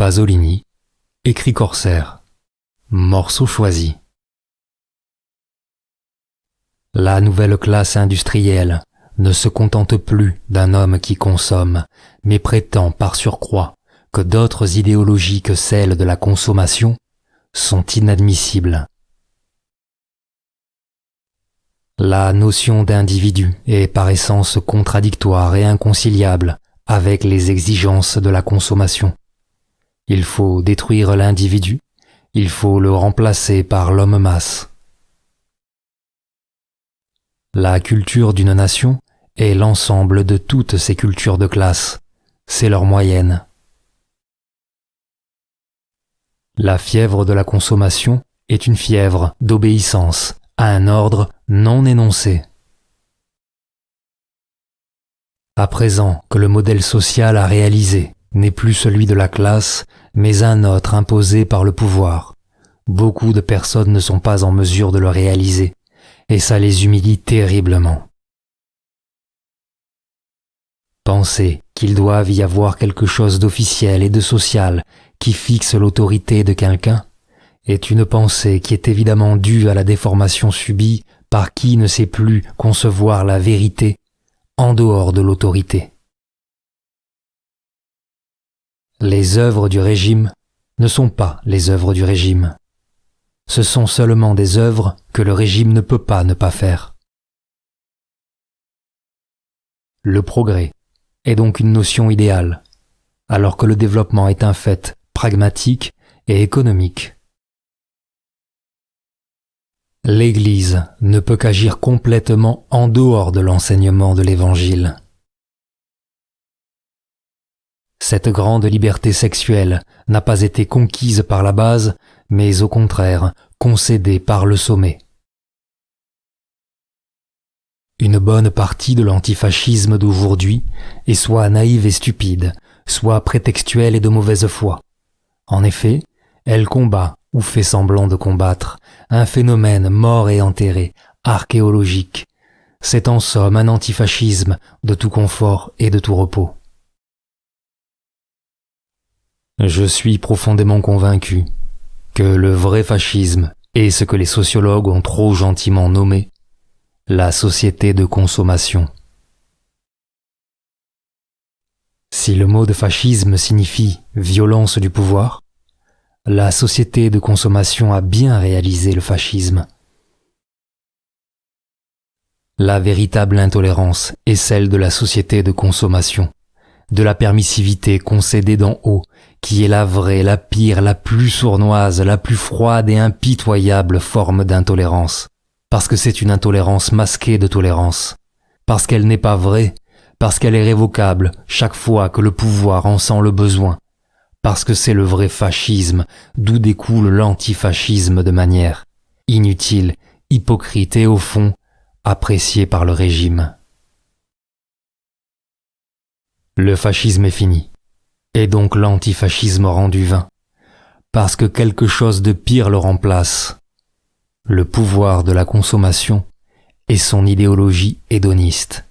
Pasolini, écrit Corsaire, morceau choisi. La nouvelle classe industrielle ne se contente plus d'un homme qui consomme, mais prétend par surcroît que d'autres idéologies que celles de la consommation sont inadmissibles. La notion d'individu est par essence contradictoire et inconciliable avec les exigences de la consommation. Il faut détruire l'individu, il faut le remplacer par l'homme-masse. La culture d'une nation est l'ensemble de toutes ces cultures de classe, c'est leur moyenne. La fièvre de la consommation est une fièvre d'obéissance à un ordre non énoncé. À présent que le modèle social à réaliser n'est plus celui de la classe, mais un autre imposé par le pouvoir, beaucoup de personnes ne sont pas en mesure de le réaliser, et ça les humilie terriblement. Penser qu'il doive y avoir quelque chose d'officiel et de social qui fixe l'autorité de quelqu'un est une pensée qui est évidemment due à la déformation subie par qui ne sait plus concevoir la vérité en dehors de l'autorité. Les œuvres du régime ne sont pas les œuvres du régime. Ce sont seulement des œuvres que le régime ne peut pas ne pas faire. Le progrès est donc une notion idéale, alors que le développement est un fait pragmatique et économique. L'Église ne peut qu'agir complètement en dehors de l'enseignement de l'Évangile. Cette grande liberté sexuelle n'a pas été conquise par la base, mais au contraire concédée par le sommet. Une bonne partie de l'antifascisme d'aujourd'hui est soit naïve et stupide, soit prétextuelle et de mauvaise foi. En effet, elle combat, ou fait semblant de combattre, un phénomène mort et enterré, archéologique. C'est en somme un antifascisme de tout confort et de tout repos. Je suis profondément convaincu que le vrai fascisme est ce que les sociologues ont trop gentiment nommé la société de consommation. Si le mot de fascisme signifie violence du pouvoir, la société de consommation a bien réalisé le fascisme. La véritable intolérance est celle de la société de consommation, de la permissivité concédée d'en haut, qui est la vraie, la pire, la plus sournoise, la plus froide et impitoyable forme d'intolérance, parce que c'est une intolérance masquée de tolérance, parce qu'elle n'est pas vraie, parce qu'elle est révocable chaque fois que le pouvoir en sent le besoin, parce que c'est le vrai fascisme, d'où découle l'antifascisme de manière inutile, hypocrite et au fond, appréciée par le régime. Le fascisme est fini, et donc l'antifascisme rendu vain, parce que quelque chose de pire le remplace, le pouvoir de la consommation et son idéologie hédoniste.